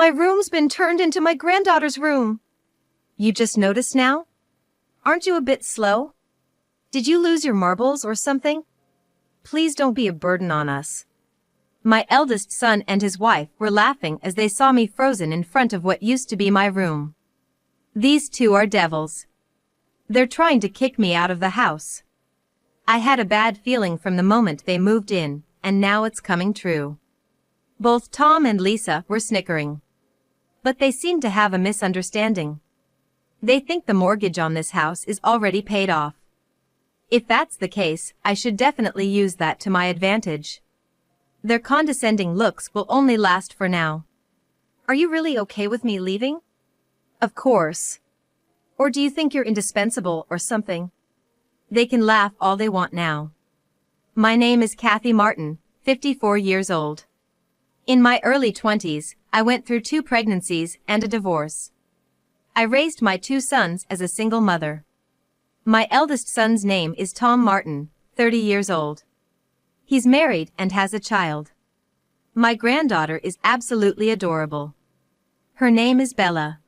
My room's been turned into my granddaughter's room. You just noticed now? Aren't you a bit slow? Did you lose your marbles or something? Please don't be a burden on us. My eldest son and his wife were laughing as they saw me frozen in front of what used to be my room. These two are devils. They're trying to kick me out of the house. I had a bad feeling from the moment they moved in, and now it's coming true. Both Tom and Lisa were snickering. But they seem to have a misunderstanding. They think the mortgage on this house is already paid off. If that's the case, I should definitely use that to my advantage. Their condescending looks will only last for now. Are you really okay with me leaving? Of course. Or do you think you're indispensable or something? They can laugh all they want now. My name is Kathy Martin, 54 years old. In my early 20s, I went through 2 pregnancies and a divorce. I raised my 2 sons as a single mother. My eldest son's name is Tom Martin, 30 years old. He's married and has a child. My granddaughter is absolutely adorable. Her name is Bella.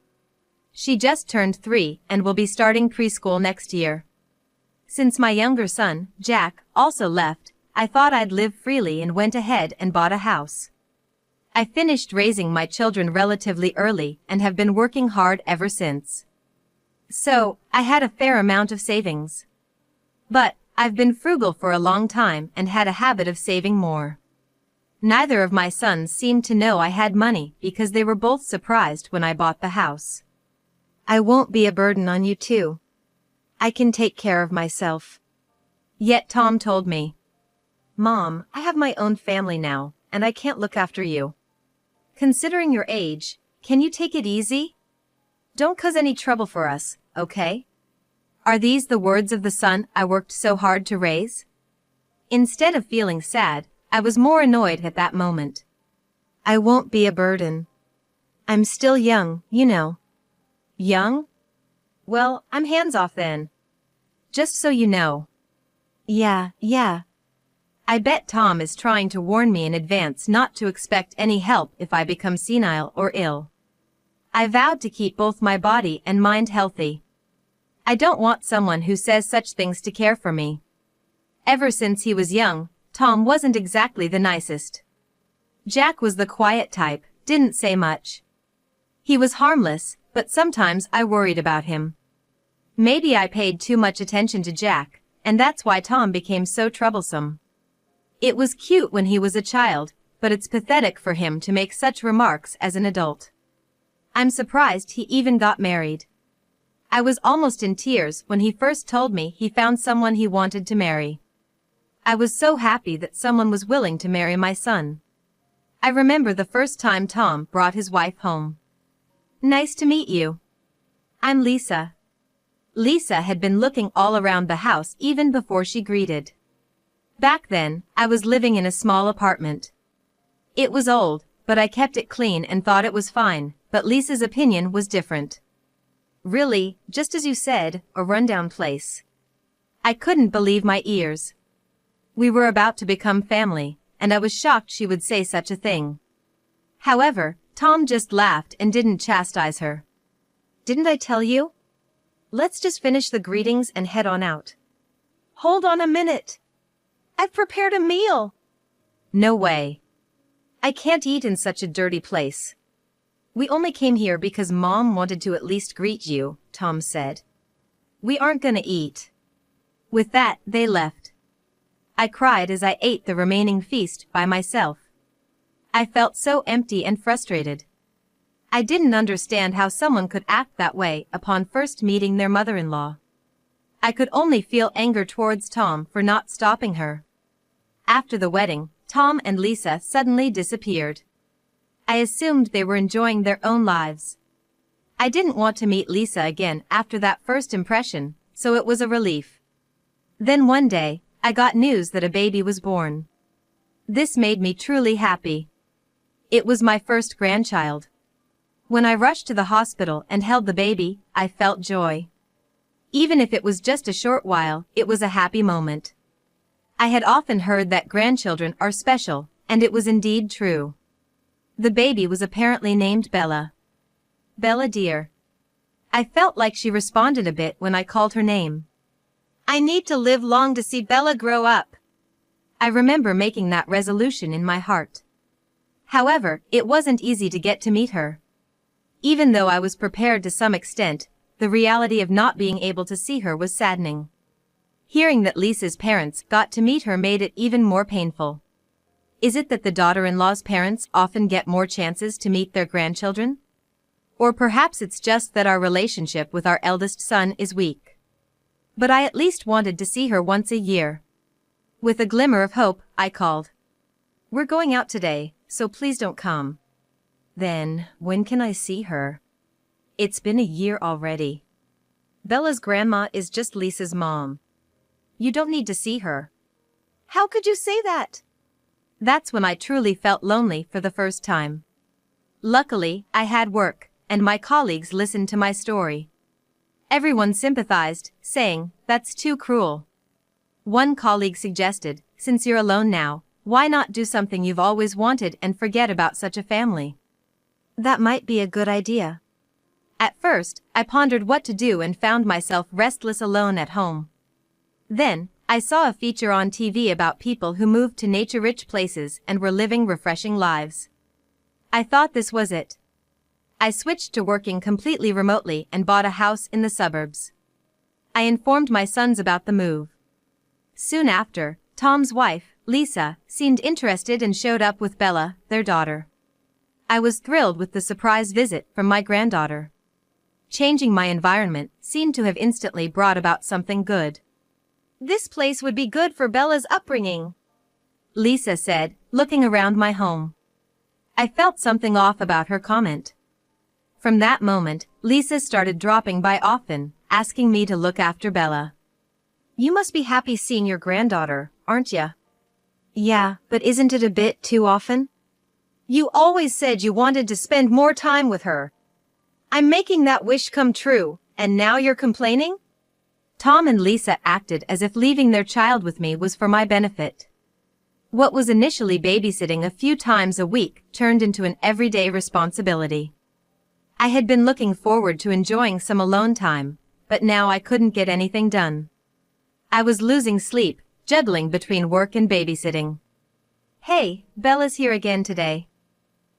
She just turned 3 and will be starting preschool next year. Since my younger son, Jack, also left, I thought I'd live freely and went ahead and bought a house. I finished raising my children relatively early and have been working hard ever since. So, I had a fair amount of savings. But, I've been frugal for a long time and had a habit of saving more. Neither of my sons seemed to know I had money because they were both surprised when I bought the house. I won't be a burden on you two. I can take care of myself. Yet Tom told me, Mom, I have my own family now, and I can't look after you. Considering your age, can you take it easy? Don't cause any trouble for us, okay? Are these the words of the son I worked so hard to raise? Instead of feeling sad, I was more annoyed at that moment. I won't be a burden. I'm still young, you know. Young? Well, I'm hands off then. Just so you know. Yeah. I bet Tom is trying to warn me in advance not to expect any help if I become senile or ill. I vowed to keep both my body and mind healthy. I don't want someone who says such things to care for me. Ever since he was young, Tom wasn't exactly the nicest. Jack was the quiet type, didn't say much. He was harmless, but sometimes I worried about him. Maybe I paid too much attention to Jack, and that's why Tom became so troublesome. It was cute when he was a child, but it's pathetic for him to make such remarks as an adult. I'm surprised he even got married. I was almost in tears when he first told me he found someone he wanted to marry. I was so happy that someone was willing to marry my son. I remember the first time Tom brought his wife home. Nice to meet you. I'm Lisa. Lisa had been looking all around the house even before she greeted. Back then, I was living in a small apartment. It was old, but I kept it clean and thought it was fine, but Lisa's opinion was different. Really, just as you said, a rundown place. I couldn't believe my ears. We were about to become family, and I was shocked she would say such a thing. However, Tom just laughed and didn't chastise her. Didn't I tell you? Let's just finish the greetings and head on out. Hold on a minute. I've prepared a meal. No way. I can't eat in such a dirty place. We only came here because Mom wanted to at least greet you, Tom said. We aren't gonna eat. With that, they left. I cried as I ate the remaining feast by myself. I felt so empty and frustrated. I didn't understand how someone could act that way upon first meeting their mother-in-law. I could only feel anger towards Tom for not stopping her. After the wedding, Tom and Lisa suddenly disappeared. I assumed they were enjoying their own lives. I didn't want to meet Lisa again after that first impression, so it was a relief. Then one day, I got news that a baby was born. This made me truly happy. It was my first grandchild. When I rushed to the hospital and held the baby, I felt joy. Even if it was just a short while, it was a happy moment. I had often heard that grandchildren are special, and it was indeed true. The baby was apparently named Bella. Bella dear. I felt like she responded a bit when I called her name. I need to live long to see Bella grow up. I remember making that resolution in my heart. However, it wasn't easy to get to meet her. Even though I was prepared to some extent, the reality of not being able to see her was saddening. Hearing that Lisa's parents got to meet her made it even more painful. Is it that the daughter-in-law's parents often get more chances to meet their grandchildren? Or perhaps it's just that our relationship with our eldest son is weak. But I at least wanted to see her once a year. With a glimmer of hope, I called. We're going out today, so please don't come. Then, when can I see her? It's been a year already. Bella's grandma is just Lisa's mom. You don't need to see her. How could you say that? That's when I truly felt lonely for the first time. Luckily, I had work, and my colleagues listened to my story. Everyone sympathized, saying, "That's too cruel." One colleague suggested, "Since you're alone now, why not do something you've always wanted and forget about such a family?" That might be a good idea. At first, I pondered what to do and found myself restless alone at home. Then, I saw a feature on TV about people who moved to nature-rich places and were living refreshing lives. I thought this was it. I switched to working completely remotely and bought a house in the suburbs. I informed my sons about the move. Soon after, Tom's wife, Lisa, seemed interested and showed up with Bella, their daughter. I was thrilled with the surprise visit from my granddaughter. Changing my environment seemed to have instantly brought about something good. This place would be good for Bella's upbringing, Lisa said, looking around my home. I felt something off about her comment. From that moment, Lisa started dropping by often, asking me to look after Bella. You must be happy seeing your granddaughter, aren't ya? Yeah, but isn't it a bit too often? You always said you wanted to spend more time with her. I'm making that wish come true, and now you're complaining? Tom and Lisa acted as if leaving their child with me was for my benefit. What was initially babysitting a few times a week turned into an everyday responsibility. I had been looking forward to enjoying some alone time, but now I couldn't get anything done. I was losing sleep, juggling between work and babysitting. Hey, Bella's here again today.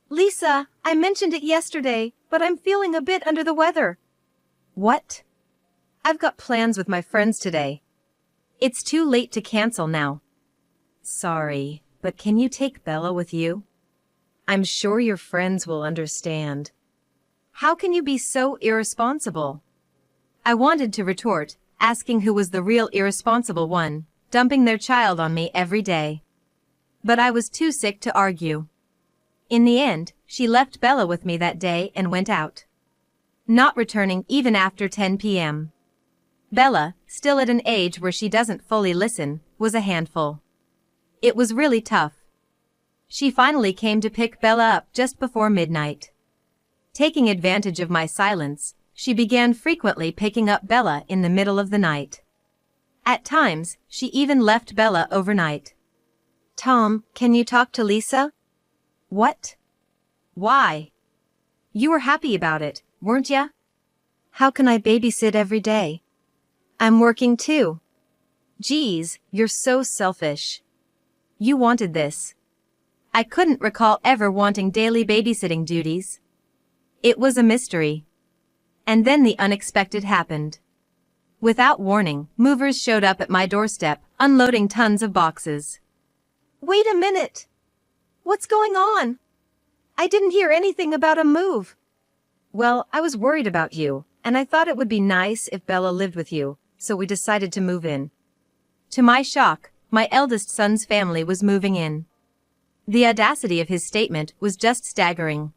Lisa, I mentioned it yesterday, but I'm feeling a bit under the weather. What? I've got plans with my friends today. It's too late to cancel now. Sorry, but can you take Bella with you? I'm sure your friends will understand. How can you be so irresponsible? I wanted to retort, asking who was the real irresponsible one, dumping their child on me every day. But I was too sick to argue. In the end, she left Bella with me that day and went out, not returning even after 10 p.m. Bella, still at an age where she doesn't fully listen, was a handful. It was really tough. She finally came to pick Bella up just before midnight. Taking advantage of my silence, she began frequently picking up Bella in the middle of the night. At times, she even left Bella overnight. Tom, can you talk to Lisa? What? Why? You were happy about it, weren't ya? How can I babysit every day? I'm working too. Geez, you're so selfish. You wanted this. I couldn't recall ever wanting daily babysitting duties. It was a mystery. And then the unexpected happened. Without warning, movers showed up at my doorstep, unloading tons of boxes. Wait a minute! What's going on? I didn't hear anything about a move. Well, I was worried about you, and I thought it would be nice if Bella lived with you, so we decided to move in. To my shock, my eldest son's family was moving in. The audacity of his statement was just staggering.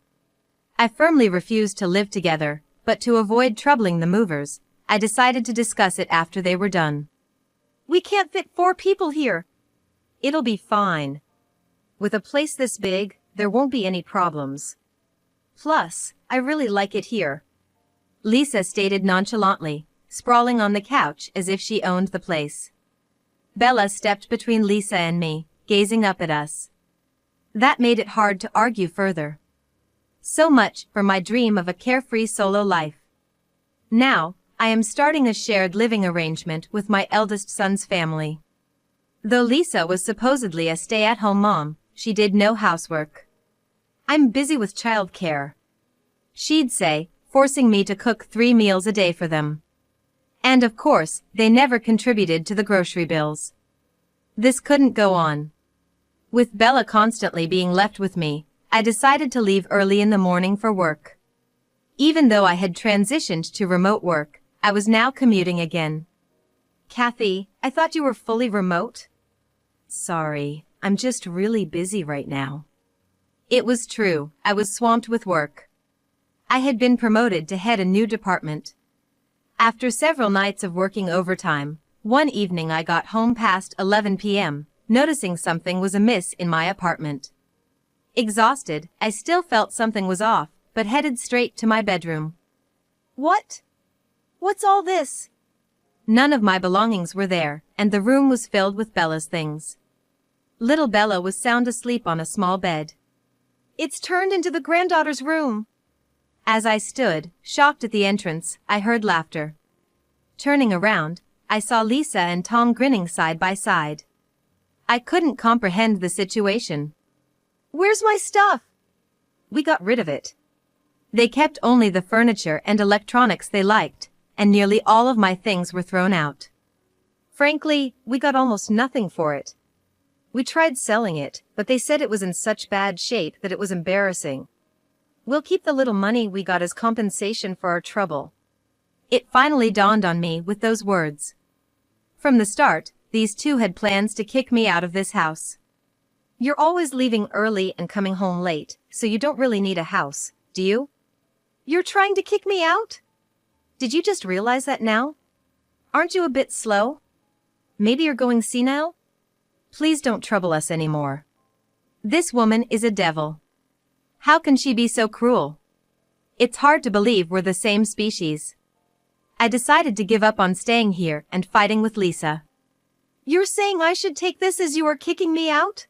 I firmly refused to live together, but to avoid troubling the movers, I decided to discuss it after they were done. We can't fit 4 people here. It'll be fine. With a place this big, there won't be any problems. Plus, I really like it here, Lisa stated nonchalantly, sprawling on the couch as if she owned the place. Bella stepped between Lisa and me, gazing up at us. That made it hard to argue further. So much for my dream of a carefree solo life. Now, I am starting a shared living arrangement with my eldest son's family. Though Lisa was supposedly a stay-at-home mom, she did no housework. I'm busy with childcare, she'd say, forcing me to cook 3 meals a day for them. And of course, they never contributed to the grocery bills. This couldn't go on. With Bella constantly being left with me, I decided to leave early in the morning for work. Even though I had transitioned to remote work, I was now commuting again. Kathy, I thought you were fully remote? Sorry, I'm just really busy right now. It was true, I was swamped with work. I had been promoted to head a new department. After several nights of working overtime, one evening I got home past 11 p.m., noticing something was amiss in my apartment. Exhausted, I still felt something was off, but headed straight to my bedroom. What? What's all this? None of my belongings were there, and the room was filled with Bella's things. Little Bella was sound asleep on a small bed. It's turned into the granddaughter's room. As I stood, shocked at the entrance, I heard laughter. Turning around, I saw Lisa and Tom grinning side by side. I couldn't comprehend the situation. Where's my stuff? We got rid of it. They kept only the furniture and electronics they liked, and nearly all of my things were thrown out. Frankly, we got almost nothing for it. We tried selling it, but they said it was in such bad shape that it was embarrassing. We'll keep the little money we got as compensation for our trouble. It finally dawned on me with those words. From the start, these two had plans to kick me out of this house. You're always leaving early and coming home late, so you don't really need a house, do you? You're trying to kick me out? Did you just realize that now? Aren't you a bit slow? Maybe you're going senile? Please don't trouble us anymore. This woman is a devil. How can she be so cruel? It's hard to believe we're the same species. I decided to give up on staying here and fighting with Lisa. You're saying I should take this as you are kicking me out?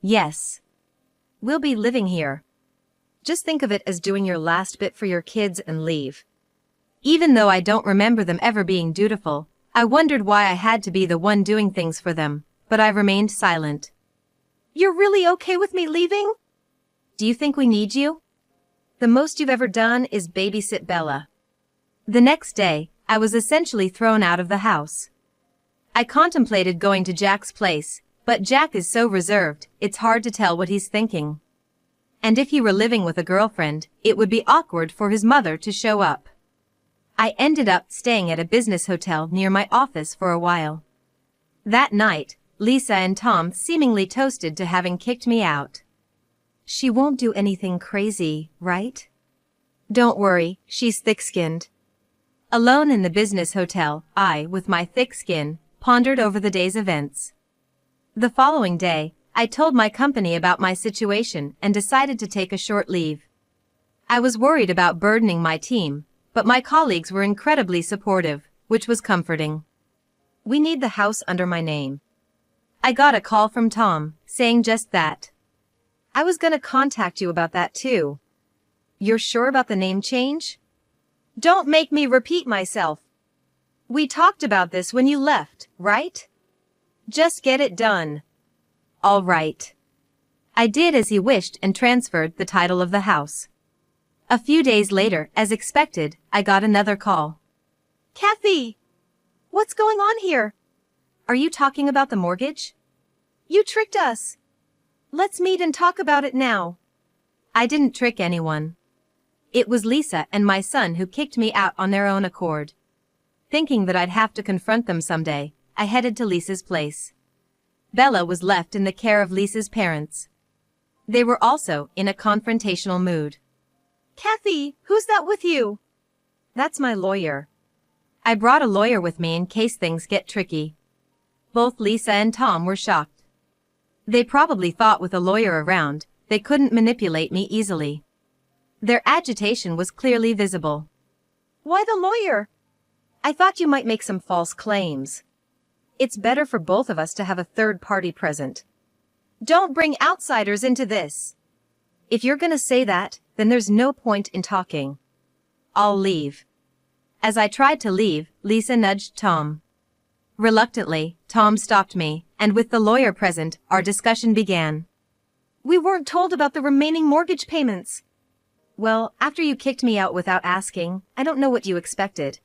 Yes. We'll be living here. Just think of it as doing your last bit for your kids and leave. Even though I don't remember them ever being dutiful, I wondered why I had to be the one doing things for them, but I remained silent. You're really okay with me leaving? Do you think we need you? The most you've ever done is babysit Bella. The next day, I was essentially thrown out of the house. I contemplated going to Jack's place, but Jack is so reserved, it's hard to tell what he's thinking. And if he were living with a girlfriend, it would be awkward for his mother to show up. I ended up staying at a business hotel near my office for a while. That night, Lisa and Tom seemingly toasted to having kicked me out. She won't do anything crazy, right? Don't worry, she's thick-skinned. Alone in the business hotel, I, with my thick skin, pondered over the day's events. The following day, I told my company about my situation and decided to take a short leave. I was worried about burdening my team, but my colleagues were incredibly supportive, which was comforting. We need the house under my name. I got a call from Tom, saying just that. I was gonna contact you about that too. You're sure about the name change? Don't make me repeat myself. We talked about this when you left, right? Just get it done. All right. I did as he wished and transferred the title of the house. A few days later, as expected, I got another call. Kathy! What's going on here? Are you talking about the mortgage? You tricked us. Let's meet and talk about it now. I didn't trick anyone. It was Lisa and my son who kicked me out on their own accord. Thinking that I'd have to confront them someday, I headed to Lisa's place. Bella was left in the care of Lisa's parents. They were also in a confrontational mood. Kathy, who's that with you? That's my lawyer. I brought a lawyer with me in case things get tricky. Both Lisa and Tom were shocked. They probably thought with a lawyer around, they couldn't manipulate me easily. Their agitation was clearly visible. Why the lawyer? I thought you might make some false claims. It's better for both of us to have a third party present. Don't bring outsiders into this. If you're gonna say that, then there's no point in talking. I'll leave. As I tried to leave, Lisa nudged Tom. Reluctantly, Tom stopped me, and with the lawyer present, our discussion began. We weren't told about the remaining mortgage payments. Well, after you kicked me out without asking, I don't know what you expected.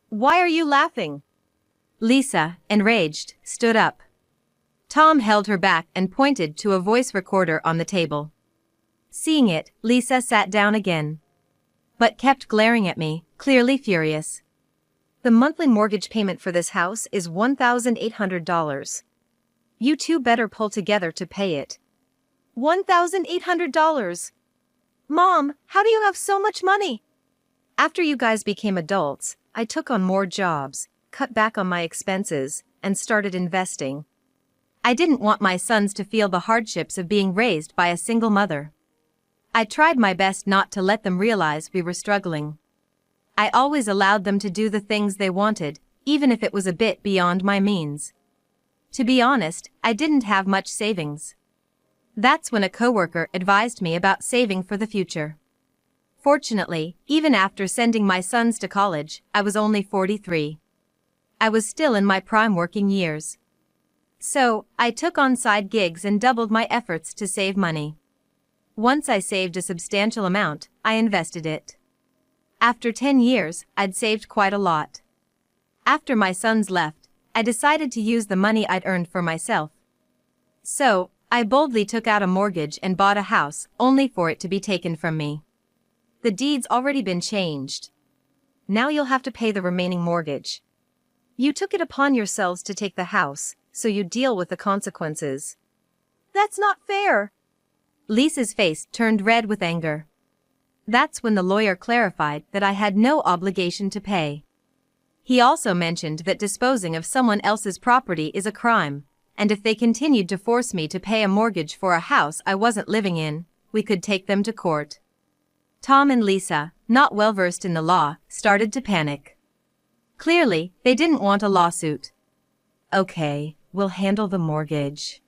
Why are you laughing? Lisa, enraged, stood up. Tom held her back and pointed to a voice recorder on the table. Seeing it, Lisa sat down again, but kept glaring at me, clearly furious. The monthly mortgage payment for this house is $1,800. You two better pull together to pay it. $1,800. Mom, how do you have so much money? After you guys became adults, I took on more jobs, cut back on my expenses, and started investing. I didn't want my sons to feel the hardships of being raised by a single mother. I tried my best not to let them realize we were struggling. I always allowed them to do the things they wanted, even if it was a bit beyond my means. To be honest, I didn't have much savings. That's when a coworker advised me about saving for the future. Fortunately, even after sending my sons to college, I was only 43. I was still in my prime working years. So, I took on side gigs and doubled my efforts to save money. Once I saved a substantial amount, I invested it. After 10 years, I'd saved quite a lot. After my sons left, I decided to use the money I'd earned for myself. So, I boldly took out a mortgage and bought a house, only for it to be taken from me. The deed's already been changed. Now you'll have to pay the remaining mortgage. You took it upon yourselves to take the house, so you deal with the consequences. That's not fair. Lisa's face turned red with anger. That's when the lawyer clarified that I had no obligation to pay. He also mentioned that disposing of someone else's property is a crime, and if they continued to force me to pay a mortgage for a house I wasn't living in, we could take them to court. Tom and Lisa, not well versed in the law, started to panic. Clearly, they didn't want a lawsuit. Okay, we'll handle the mortgage.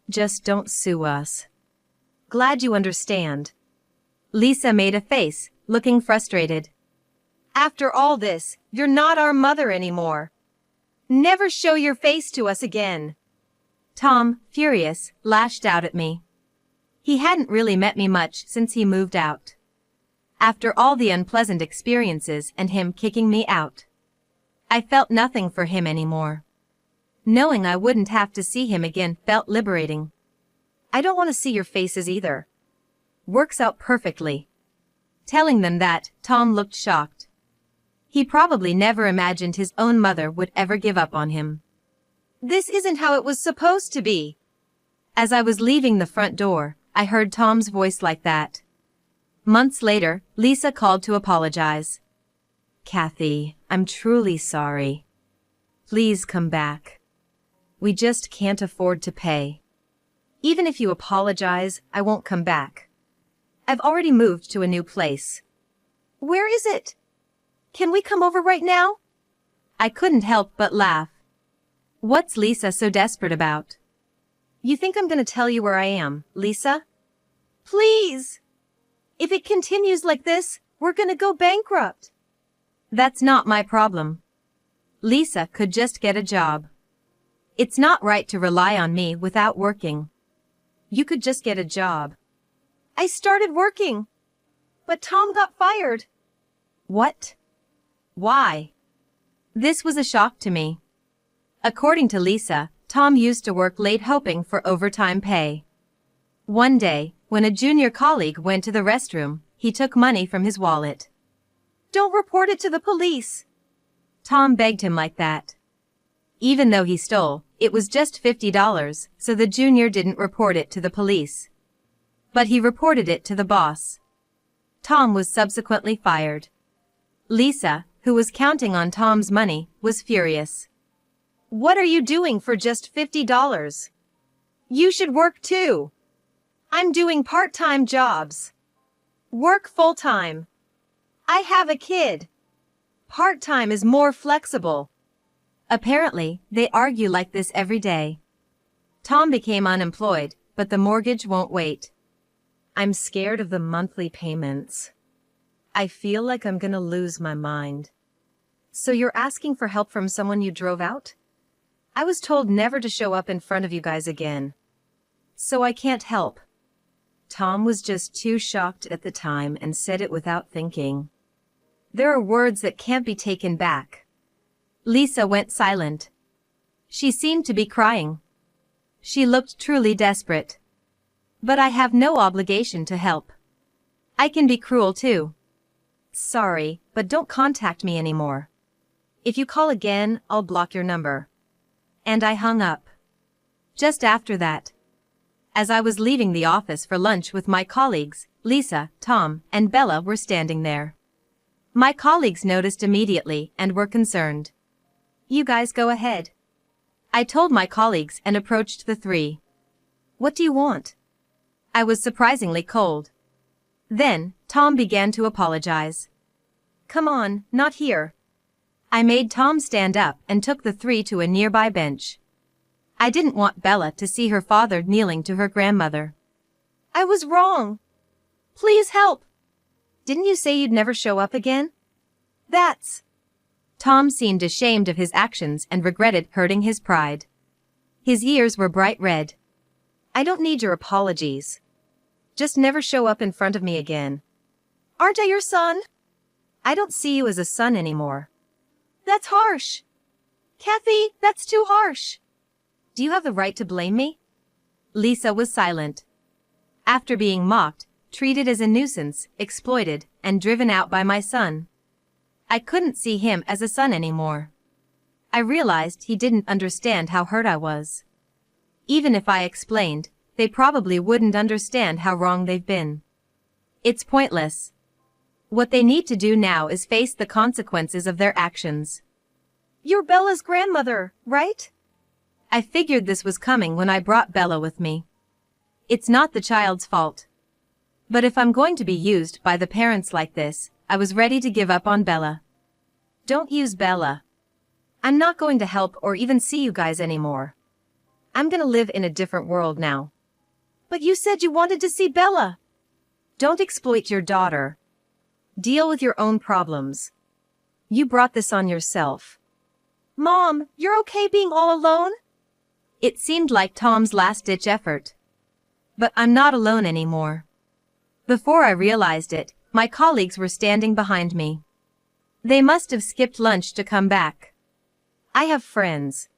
Just don't sue us. Glad you understand. Lisa made a face, looking frustrated. After all this, you're not our mother anymore. Never show your face to us again. Tom, furious, lashed out at me. He hadn't really met me much since he moved out. After all the unpleasant experiences and him kicking me out, I felt nothing for him anymore. Knowing I wouldn't have to see him again felt liberating. I don't want to see your faces either. Works out perfectly. Telling them that, Tom looked shocked. He probably never imagined his own mother would ever give up on him. This isn't how it was supposed to be. As I was leaving the front door, I heard Tom's voice like that. Months later, Lisa called to apologize. Kathy, I'm truly sorry. Please come back. We just can't afford to pay. Even if you apologize, I won't come back. I've already moved to a new place. Where is it? Can we come over right now? I couldn't help but laugh. What's Lisa so desperate about? You think I'm gonna tell you where I am, Lisa? Please! If it continues like this, we're gonna go bankrupt. That's not my problem. Lisa could just get a job. It's not right to rely on me without working. You could just get a job. I started working, but Tom got fired. What? Why? This was a shock to me. According to Lisa, Tom used to work late hoping for overtime pay. One day, when a junior colleague went to the restroom, he took money from his wallet. Don't report it to the police. Tom begged him like that. Even though he stole, it was just $50, so the junior didn't report it to the police. But he reported it to the boss. Tom was subsequently fired. Lisa, who was counting on Tom's money, was furious. What are you doing for just $50? You should work too. I'm doing part-time jobs. Work full-time. I have a kid. Part-time is more flexible. Apparently, they argue like this every day. Tom became unemployed, but the mortgage won't wait. I'm scared of the monthly payments. I feel like I'm gonna lose my mind. So you're asking for help from someone you drove out? I was told never to show up in front of you guys again. So I can't help. Tom was just too shocked at the time and said it without thinking. There are words that can't be taken back. Lisa went silent. She seemed to be crying. She looked truly desperate. But I have no obligation to help. I can be cruel too. Sorry, but don't contact me anymore. If you call again, I'll block your number. And I hung up. Just after that, as I was leaving the office for lunch with my colleagues, Lisa, Tom, and Bella were standing there. My colleagues noticed immediately and were concerned. You guys go ahead. I told my colleagues and approached the three. What do you want? I was surprisingly cold. Then, Tom began to apologize. Come on, not here. I made Tom stand up and took the three to a nearby bench. I didn't want Bella to see her father kneeling to her grandmother. I was wrong. Please help. Didn't you say you'd never show up again? Tom seemed ashamed of his actions and regretted hurting his pride. His ears were bright red. I don't need your apologies. Just never show up in front of me again. Aren't I your son? I don't see you as a son anymore. That's harsh. Kathy, that's too harsh. Do you have the right to blame me? Lisa was silent. After being mocked, treated as a nuisance, exploited, and driven out by my son, I couldn't see him as a son anymore. I realized he didn't understand how hurt I was. Even if I explained, they probably wouldn't understand how wrong they've been. It's pointless. What they need to do now is face the consequences of their actions. You're Bella's grandmother, right? I figured this was coming when I brought Bella with me. It's not the child's fault. But if I'm going to be used by the parents like this, I was ready to give up on Bella. Don't use Bella. I'm not going to help or even see you guys anymore. I'm gonna live in a different world now. But you said you wanted to see Bella. Don't exploit your daughter. Deal with your own problems. You brought this on yourself. Mom, you're okay being all alone? It seemed like Tom's last-ditch effort. But I'm not alone anymore. Before I realized it, my colleagues were standing behind me. They must have skipped lunch to come back. I have friends.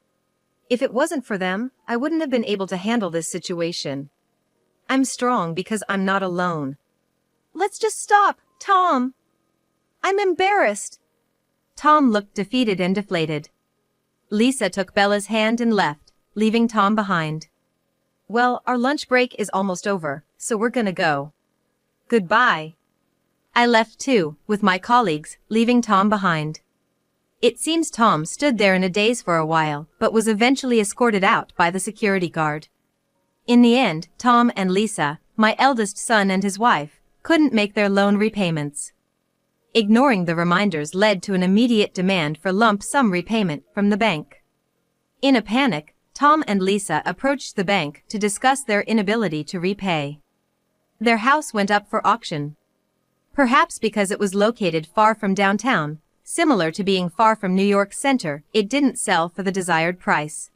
If it wasn't for them, I wouldn't have been able to handle this situation. I'm strong because I'm not alone. Let's just stop, Tom. I'm embarrassed. Tom looked defeated and deflated. Lisa took Bella's hand and left, leaving Tom behind. Well, our lunch break is almost over, so we're gonna go. Goodbye. I left too, with my colleagues, leaving Tom behind. It seems Tom stood there in a daze for a while, but was eventually escorted out by the security guard. In the end, Tom and Lisa, my eldest son and his wife, couldn't make their loan repayments. Ignoring the reminders led to an immediate demand for lump sum repayment from the bank. In a panic, Tom and Lisa approached the bank to discuss their inability to repay. Their house went up for auction. Perhaps because it was located far from downtown, similar to being far from New York Center, it didn't sell for the desired price.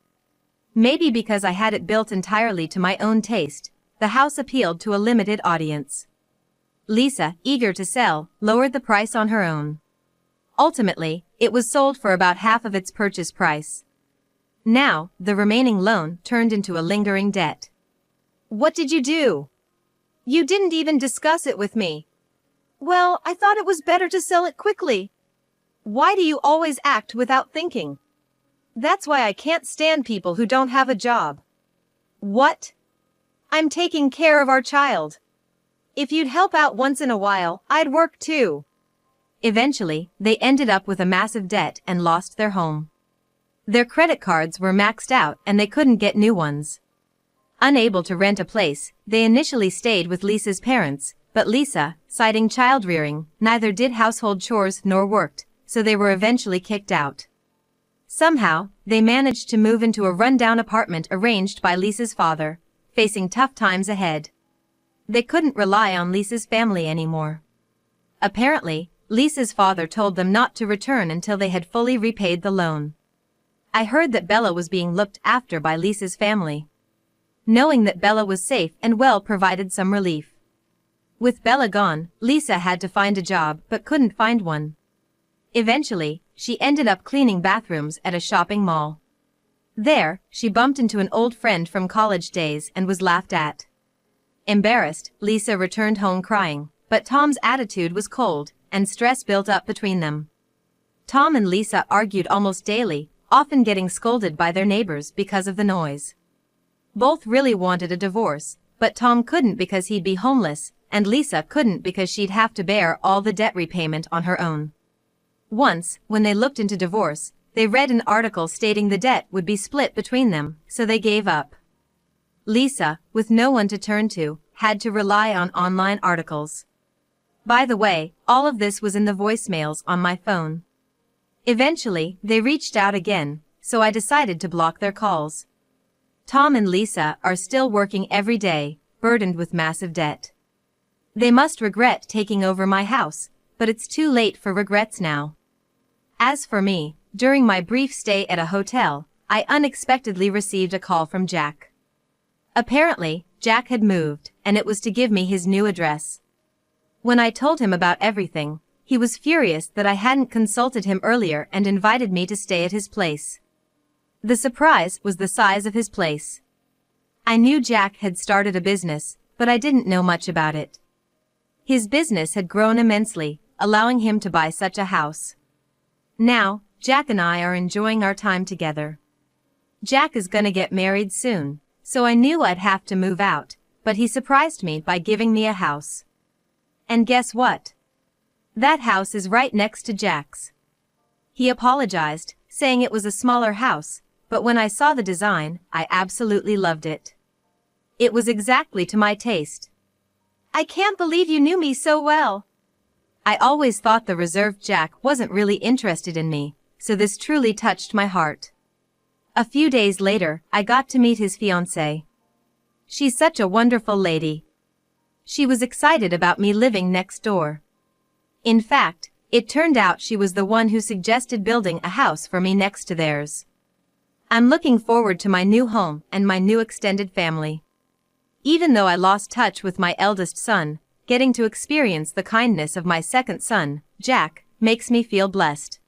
Maybe because I had it built entirely to my own taste, the house appealed to a limited audience. Lisa, eager to sell, lowered the price on her own. Ultimately, it was sold for about half of its purchase price. Now, the remaining loan turned into a lingering debt. What did you do? You didn't even discuss it with me. Well, I thought it was better to sell it quickly. Why do you always act without thinking? That's why I can't stand people who don't have a job. What? I'm taking care of our child. If you'd help out once in a while, I'd work too. Eventually, they ended up with a massive debt and lost their home. Their credit cards were maxed out and they couldn't get new ones. Unable to rent a place, they initially stayed with Lisa's parents, but Lisa, citing child rearing, neither did household chores nor worked, so they were eventually kicked out. Somehow, they managed to move into a rundown apartment arranged by Lisa's father, facing tough times ahead. they couldn't rely on Lisa's family anymore. Apparently, Lisa's father told them not to return until they had fully repaid the loan. I heard that Bella was being looked after by Lisa's family. Knowing that Bella was safe and well provided some relief. With Bella gone, Lisa had to find a job but couldn't find one. Eventually, she ended up cleaning bathrooms at a shopping mall. There, she bumped into an old friend from college days and was laughed at. Embarrassed, Lisa returned home crying, but Tom's attitude was cold, and stress built up between them. Tom and Lisa argued almost daily, often getting scolded by their neighbors because of the noise. Both really wanted a divorce, but Tom couldn't because he'd be homeless, and Lisa couldn't because she'd have to bear all the debt repayment on her own. Once, when they looked into divorce, they read an article stating the debt would be split between them, so they gave up. Lisa, with no one to turn to, had to rely on online articles. By the way, all of this was in the voicemails on my phone. Eventually, they reached out again, so I decided to block their calls. Tom and Lisa are still working every day, burdened with massive debt. They must regret taking over my house, but it's too late for regrets now. As for me, during my brief stay at a hotel, I unexpectedly received a call from Jack. Apparently, Jack had moved, and it was to give me his new address. When I told him about everything, he was furious that I hadn't consulted him earlier and invited me to stay at his place. The surprise was the size of his place. I knew Jack had started a business, but I didn't know much about it. His business had grown immensely, allowing him to buy such a house. Now, Jack and I are enjoying our time together. Jack is gonna get married soon, so I knew I'd have to move out, but he surprised me by giving me a house. And guess what? That house is right next to Jack's. He apologized, saying it was a smaller house, but when I saw the design, I absolutely loved it. It was exactly to my taste. I can't believe you knew me so well. I always thought the reserved Jack wasn't really interested in me, so this truly touched my heart. A few days later, I got to meet his fiancée. She's such a wonderful lady. She was excited about me living next door. In fact, it turned out she was the one who suggested building a house for me next to theirs. I'm looking forward to my new home and my new extended family. Even though I lost touch with my eldest son, getting to experience the kindness of my second son, Jack, makes me feel blessed.